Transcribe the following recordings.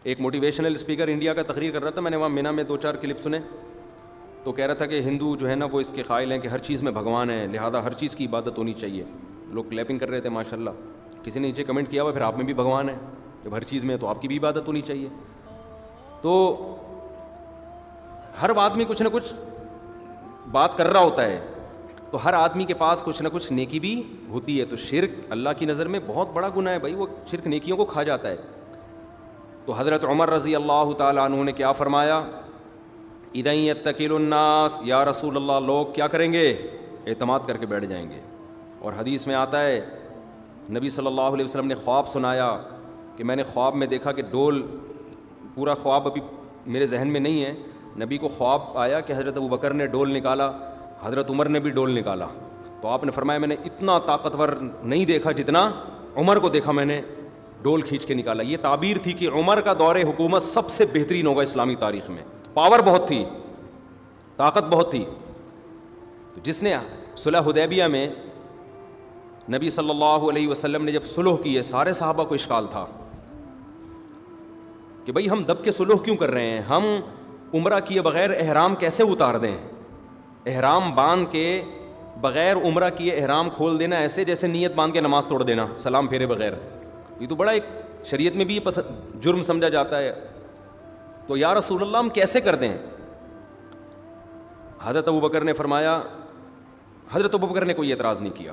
ایک motivational speaker India کا تقریر کر رہا تھا، میں نے وہاں مینا میں 2-4 کلپ سنے، تو کہہ رہا تھا کہ ہندو جو ہے نا وہ اس کے قائل ہیں کہ ہر چیز میں بھگوان ہے، لہذا ہر چیز کی عبادت ہونی چاہیے. لوگ کلیپنگ کر رہے تھے ماشاء اللہ. کسی نے نیچے کمنٹ کیا ہوا پھر آپ میں بھی بھگوان ہے، جب ہر چیز میں تو آپ کی بھی عبادت ہونی چاہیے. تو ہر آدمی کچھ نہ کچھ بات کر رہا ہوتا ہے، تو ہر آدمی کے پاس کچھ نہ کچھ نیکی بھی ہوتی ہے. تو شرک اللہ کی نظر میں بہت بڑا گناہ ہے بھائی، وہ شرک نیکیوں کو کھا جاتا ہے. تو حضرت عمر رضی اللہ تعالیٰ عنہ نے کیا فرمایا، اذا یتکل الناس، یا رسول اللہ لوگ کیا کریں گے، اعتماد کر کے بیٹھ جائیں گے. اور حدیث میں آتا ہے نبی صلی اللہ علیہ وسلم نے خواب سنایا کہ میں نے خواب میں دیکھا کہ ڈول، پورا خواب ابھی میرے ذہن میں نہیں ہے، نبی کو خواب آیا کہ حضرت ابوبکر نے ڈول نکالا، حضرت عمر نے بھی ڈول نکالا. تو آپ نے فرمایا میں نے اتنا طاقتور نہیں دیکھا جتنا عمر کو دیکھا میں نے، ڈول کھینچ کے نکالا. یہ تعبیر تھی کہ عمر کا دور حکومت سب سے بہترین ہوگا اسلامی تاریخ میں، پاور بہت تھی، طاقت بہت تھی. تو جس نے صلح حدیبیہ میں نبی صلی اللہ علیہ وسلم نے جب صلح کی ہے، سارے صحابہ کو اشکال تھا کہ بھئی ہم دب کے صلح کیوں کر رہے ہیں، ہم عمرہ کیے بغیر احرام کیسے اتار دیں، احرام باندھ کے بغیر عمرہ کیے احرام کھول دینا ایسے جیسے نیت باندھ کے نماز توڑ دینا سلام پھیرے بغیر، یہ تو بڑا ایک شریعت میں بھی جرم سمجھا جاتا ہے. تو یا رسول اللہ ہم کیسے کر دیں. حضرت ابوبکر نے فرمایا، حضرت ابوبکر نے کوئی اعتراض نہیں کیا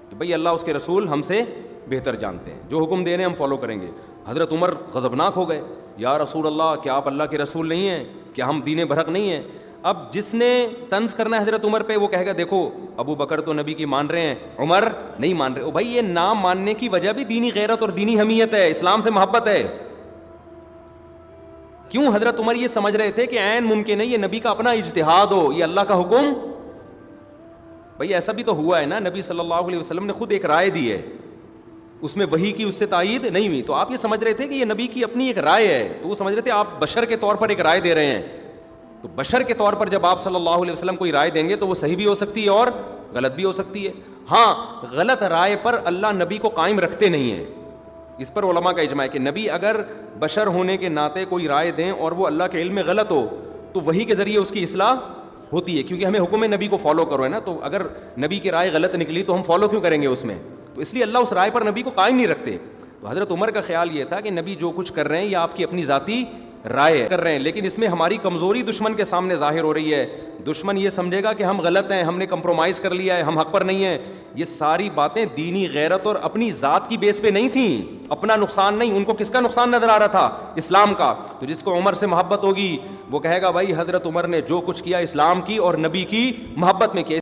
کہ بھئی اللہ اس کے رسول ہم سے بہتر جانتے ہیں، جو حکم دے رہے ہیں ہم فالو کریں گے. حضرت عمر غضبناک ہو گئے، یا رسول اللہ کیا آپ اللہ کے رسول نہیں ہیں، کیا ہم دین برحق نہیں ہیں. اب جس نے طنز کرنا ہے حضرت عمر پہ وہ کہے گا دیکھو ابو بکر تو نبی کی مان رہے ہیں، عمر نہیں مان رہے. بھائی یہ نام ماننے کی وجہ بھی دینی غیرت اور دینی حمیت ہے، اسلام سے محبت ہے. کیوں حضرت عمر یہ سمجھ رہے تھے کہ عین ممکن ہے یہ نبی کا اپنا اجتہاد ہو، یہ اللہ کا حکم. بھائی ایسا بھی تو ہوا ہے نا، نبی صلی اللہ علیہ وسلم نے خود ایک رائے دی ہے، اس میں وحی کی اس سے تائید نہیں ہوئی. تو آپ یہ سمجھ رہے تھے کہ یہ نبی کی اپنی ایک رائے ہے، تو وہ سمجھ رہے تھے آپ بشر کے طور پر ایک رائے دے رہے ہیں. تو بشر کے طور پر جب آپ صلی اللہ علیہ وسلم کوئی رائے دیں گے تو وہ صحیح بھی ہو سکتی ہے اور غلط بھی ہو سکتی ہے. ہاں غلط رائے پر اللہ نبی کو قائم رکھتے نہیں ہیں، اس پر علماء کا اجماع ہے کہ نبی اگر بشر ہونے کے ناطے کوئی رائے دیں اور وہ اللہ کے علم میں غلط ہو تو وحی کے ذریعے اس کی اصلاح ہوتی ہے، کیونکہ ہمیں حکم نبی کو فالو کرو ہے نا. تو اگر نبی کی رائے غلط نکلی تو ہم فالو کیوں کریں گے اس میں، تو اس لیے اللہ اس رائے پر نبی کو قائم نہیں رکھتے. تو حضرت عمر کا خیال یہ تھا کہ نبی جو کچھ کر رہے ہیں یہ آپ کی اپنی ذاتی رائے کر رہے ہیں، لیکن اس میں ہماری کمزوری دشمن کے سامنے ظاہر ہو رہی ہے. دشمن یہ سمجھے گا کہ ہم غلط ہیں، ہم نے کمپرومائز کر لیا ہے، ہم حق پر نہیں ہیں. یہ ساری باتیں دینی غیرت اور اپنی ذات کی بیس پہ نہیں تھیں، اپنا نقصان نہیں. ان کو کس کا نقصان نظر آ رہا تھا، اسلام کا. تو جس کو عمر سے محبت ہوگی وہ کہے گا بھائی حضرت عمر نے جو کچھ کیا اسلام کی اور نبی کی محبت میں کیا.